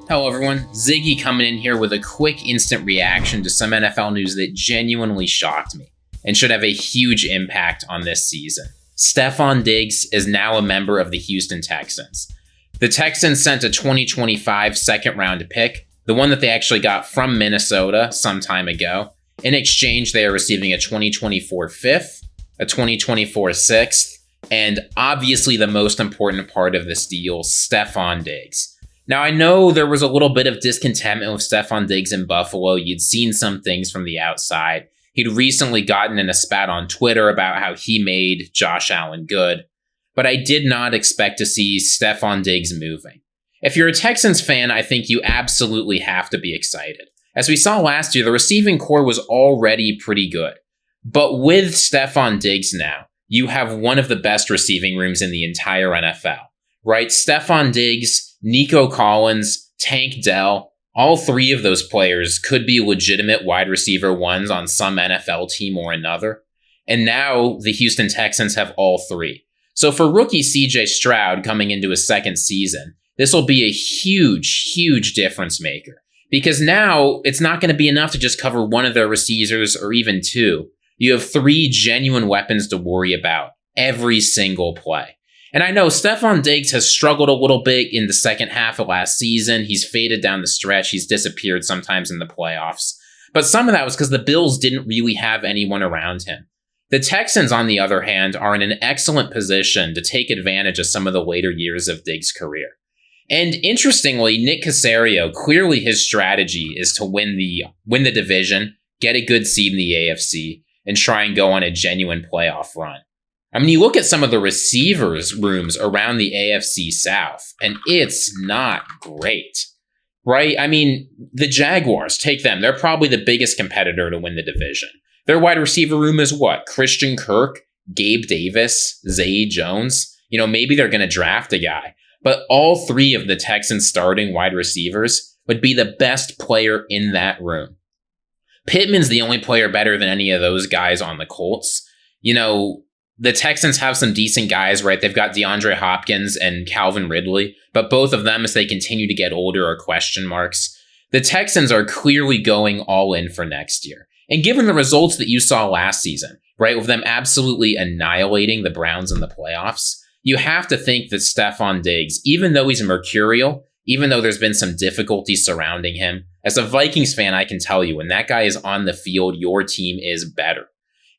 Hello everyone, Ziggy coming in here with a quick instant reaction to some NFL news that genuinely shocked me and should have a huge impact on this season. Stefon Diggs is now a member of the Houston Texans. The Texans sent a 2025 second round pick, the one that they actually got from Minnesota some time ago. In exchange, they are receiving a 2024 fifth, a 2024 sixth, and obviously the most important part of this deal, Stefon Diggs. Now, I know there was a little bit of discontentment with Stefon Diggs in Buffalo. You'd seen some things from the outside. He'd recently gotten in a spat on Twitter about how he made Josh Allen good. But I did not expect to see Stefon Diggs moving. If you're a Texans fan, I think you absolutely have to be excited. As we saw last year, the receiving core was already pretty good. But with Stefon Diggs now, you have one of the best receiving rooms in the entire NFL, right? Stefon Diggs, Nico Collins, Tank Dell, all three of those players could be legitimate wide receiver ones on some NFL team or another. And now the Houston Texans have all three. So for rookie CJ Stroud coming into his second season, this will be a huge, huge difference maker. Because now it's not going to be enough to just cover one of their receivers or even two. You have three genuine weapons to worry about every single play. And I know Stefon Diggs has struggled a little bit in the second half of last season. He's faded down the stretch. He's disappeared sometimes in the playoffs. But some of that was because the Bills didn't really have anyone around him. The Texans, on the other hand, are in an excellent position to take advantage of some of the later years of Diggs' career. And interestingly, Nick Caserio, clearly his strategy is to win the division, get a good seed in the AFC, and try and go on a genuine playoff run. I mean, you look at some of the receivers rooms around the AFC South, and it's not great, right? I mean, the Jaguars, take them. They're probably the biggest competitor to win the division. Their wide receiver room is what? Christian Kirk, Gabe Davis, Zay Jones. You know, maybe they're going to draft a guy. But all three of the Texans' starting wide receivers would be the best player in that room. Pittman's the only player better than any of those guys on the Colts. You know, the Texans have some decent guys, right? They've got DeAndre Hopkins and Calvin Ridley, but both of them, as they continue to get older, are question marks. The Texans are clearly going all in for next year. And given the results that you saw last season, right, with them absolutely annihilating the Browns in the playoffs, you have to think that Stefon Diggs, even though he's mercurial, even though there's been some difficulty surrounding him, as a Vikings fan, I can tell you, when that guy is on the field, your team is better.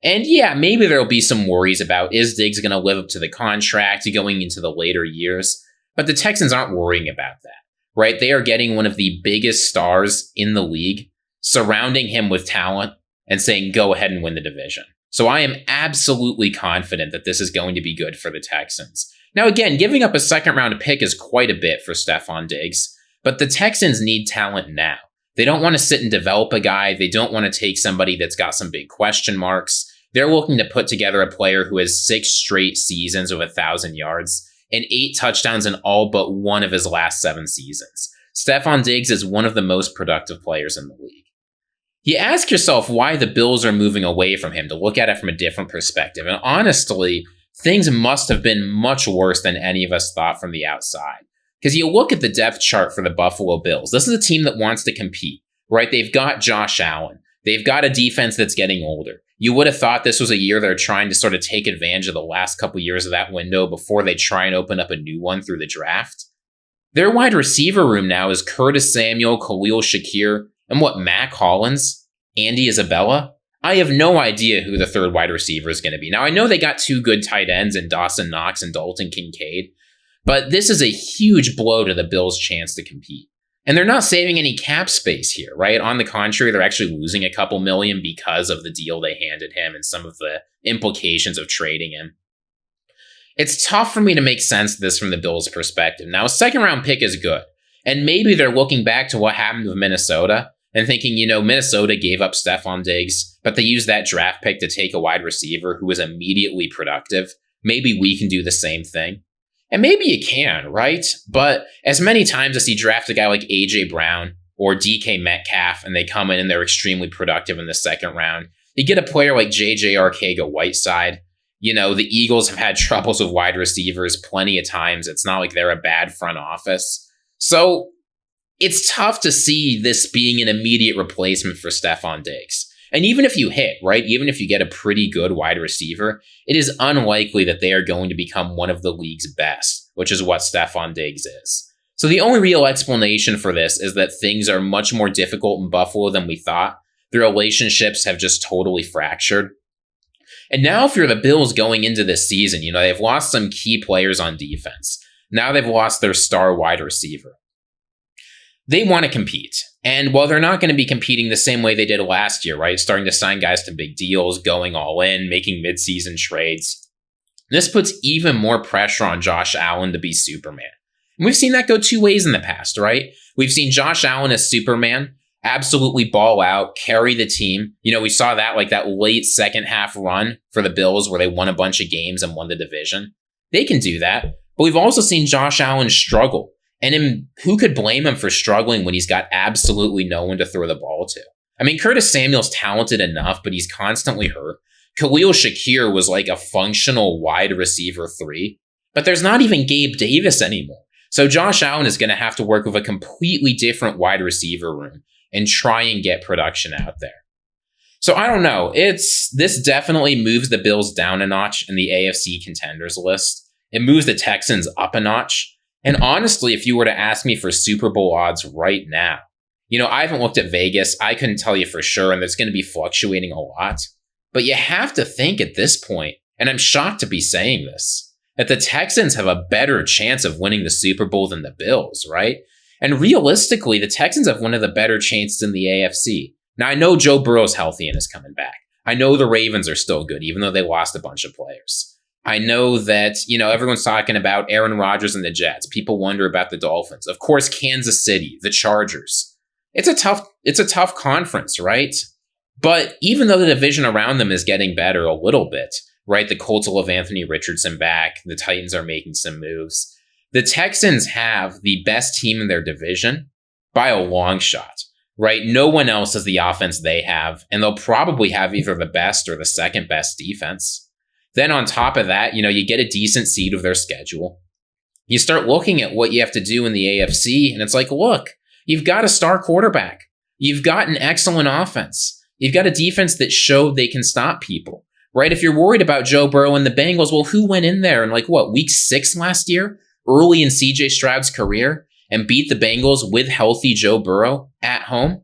And yeah, maybe there'll be some worries about, is Diggs going to live up to the contract going into the later years? But the Texans aren't worrying about that, right? They are getting one of the biggest stars in the league, surrounding him with talent and saying, go ahead and win the division. So I am absolutely confident that this is going to be good for the Texans. Now again, giving up a second round pick is quite a bit for Stefon Diggs, but the Texans need talent now. They don't want to sit and develop a guy. They don't want to take somebody that's got some big question marks. They're looking to put together a player who has 6 straight seasons of 1,000 yards and 8 touchdowns in all but one of his last 7 seasons. Stefon Diggs is one of the most productive players in the league. You ask yourself why the Bills are moving away from him, to look at it from a different perspective. And honestly, things must have been much worse than any of us thought from the outside. Because you look at the depth chart for the Buffalo Bills. This is a team that wants to compete, right? They've got Josh Allen. They've got a defense that's getting older. You would have thought this was a year they're trying to sort of take advantage of the last couple years of that window before they try and open up a new one through the draft. Their wide receiver room now is Curtis Samuel, Khalil Shakir, and Mac Hollins, Andy Isabella. I have no idea who the third wide receiver is going to be. Now, I know they got 2 good tight ends in Dawson Knox and Dalton Kincaid, but this is a huge blow to the Bills' chance to compete. And they're not saving any cap space here, right? On the contrary, they're actually losing a couple million because of the deal they handed him and some of the implications of trading him. It's tough for me to make sense of this from the Bills' perspective. Now, a second round pick is good. And maybe they're looking back to what happened with Minnesota and thinking, you know, Minnesota gave up Stefon Diggs, but they used that draft pick to take a wide receiver who was immediately productive. Maybe we can do the same thing. And maybe you can, right? But as many times as you draft a guy like A.J. Brown or DK Metcalf and they come in and they're extremely productive in the second round, you get a player like J.J. Arcega-Whiteside. You know, the Eagles have had troubles with wide receivers plenty of times. It's not like they're a bad front office. So it's tough to see this being an immediate replacement for Stefon Diggs. And even if you hit, right, even if you get a pretty good wide receiver, it is unlikely that they are going to become one of the league's best, which is what Stefon Diggs is. So the only real explanation for this is that things are much more difficult in Buffalo than we thought. The relationships have just totally fractured. And now if you're the Bills going into this season, they've lost some key players on defense. Now they've lost their star wide receiver. They want to compete. And while they're not going to be competing the same way they did last year, right? Starting to sign guys to big deals, going all in, making midseason trades. This puts even more pressure on Josh Allen to be Superman. And we've seen that go two ways in the past, right? We've seen Josh Allen as Superman absolutely ball out, carry the team. We saw that late second half run for the Bills where they won a bunch of games and won the division. They can do that. But we've also seen Josh Allen struggle. And who could blame him for struggling when he's got absolutely no one to throw the ball to? I mean, Curtis Samuel's talented enough, but he's constantly hurt. Khalil Shakir was like a functional wide receiver 3, but there's not even Gabe Davis anymore. So Josh Allen is going to have to work with a completely different wide receiver room and try and get production out there. So I don't know. This definitely moves the Bills down a notch in the AFC contenders list. It moves the Texans up a notch. And honestly, if you were to ask me for Super Bowl odds right now, I haven't looked at Vegas. I couldn't tell you for sure, and it's going to be fluctuating a lot. But you have to think at this point, and I'm shocked to be saying this, that the Texans have a better chance of winning the Super Bowl than the Bills, right? And realistically, the Texans have one of the better chances in the AFC. Now, I know Joe Burrow's healthy and is coming back. I know the Ravens are still good, even though they lost a bunch of players. I know that, everyone's talking about Aaron Rodgers and the Jets. People wonder about the Dolphins. Of course, Kansas City, the Chargers. It's a tough conference, right? But even though the division around them is getting better a little bit, right? The Colts will have Anthony Richardson back. The Titans are making some moves. The Texans have the best team in their division by a long shot, right? No one else has the offense they have, and they'll probably have either the best or the second best defense. Then on top of that, you get a decent seed of their schedule. You start looking at what you have to do in the AFC, and it's like, look, you've got a star quarterback. You've got an excellent offense. You've got a defense that showed they can stop people, right? If you're worried about Joe Burrow and the Bengals, well, who went in there in week 6 last year, early in CJ Stroud's career, and beat the Bengals with healthy Joe Burrow at home?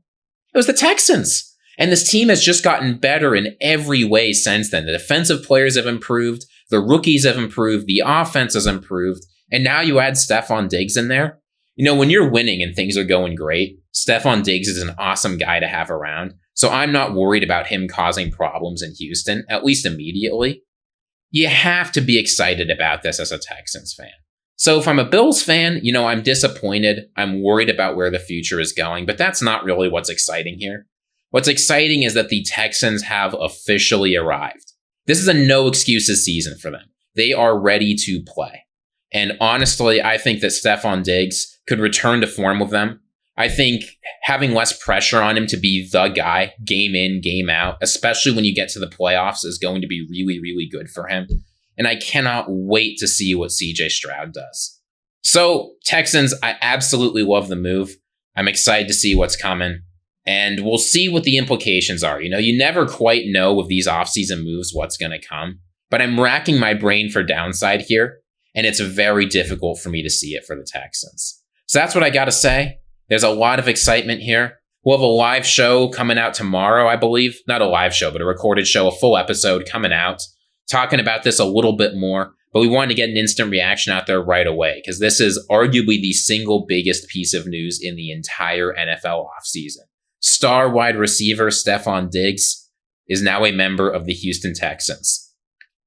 It was the Texans. And this team has just gotten better in every way since then. The defensive players have improved. The rookies have improved. The offense has improved. And now you add Stefon Diggs in there. When you're winning and things are going great, Stefon Diggs is an awesome guy to have around. So I'm not worried about him causing problems in Houston, at least immediately. You have to be excited about this as a Texans fan. So if I'm a Bills fan, I'm disappointed. I'm worried about where the future is going, but that's not really what's exciting here. What's exciting is that the Texans have officially arrived. This is a no excuses season for them. They are ready to play. And honestly, I think that Stefon Diggs could return to form with them. I think having less pressure on him to be the guy, game in, game out, especially when you get to the playoffs, is going to be really, really good for him. And I cannot wait to see what CJ Stroud does. So, Texans, I absolutely love the move. I'm excited to see what's coming. And we'll see what the implications are. You never quite know with these offseason moves what's going to come. But I'm racking my brain for downside here. And it's very difficult for me to see it for the Texans. So that's what I got to say. There's a lot of excitement here. We'll have a live show coming out tomorrow, I believe. Not a live show, but a recorded show, a full episode coming out, talking about this a little bit more. But we wanted to get an instant reaction out there right away because this is arguably the single biggest piece of news in the entire NFL offseason. Star wide receiver Stefon Diggs is now a member of the Houston Texans.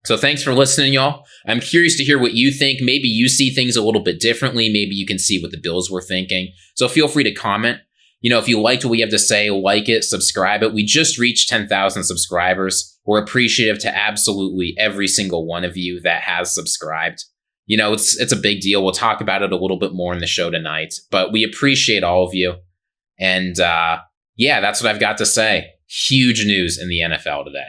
So thanks for listening, y'all. I'm curious to hear what you think. Maybe you see things a little bit differently. Maybe you can see what the Bills were thinking. So feel free to comment. If you liked what we have to say, like it, subscribe it. We just reached 10,000 subscribers. We're appreciative to absolutely every single one of you that has subscribed. It's a big deal. We'll talk about it a little bit more in the show tonight, but we appreciate all of you. And, yeah, that's what I've got to say. Huge news in the NFL today.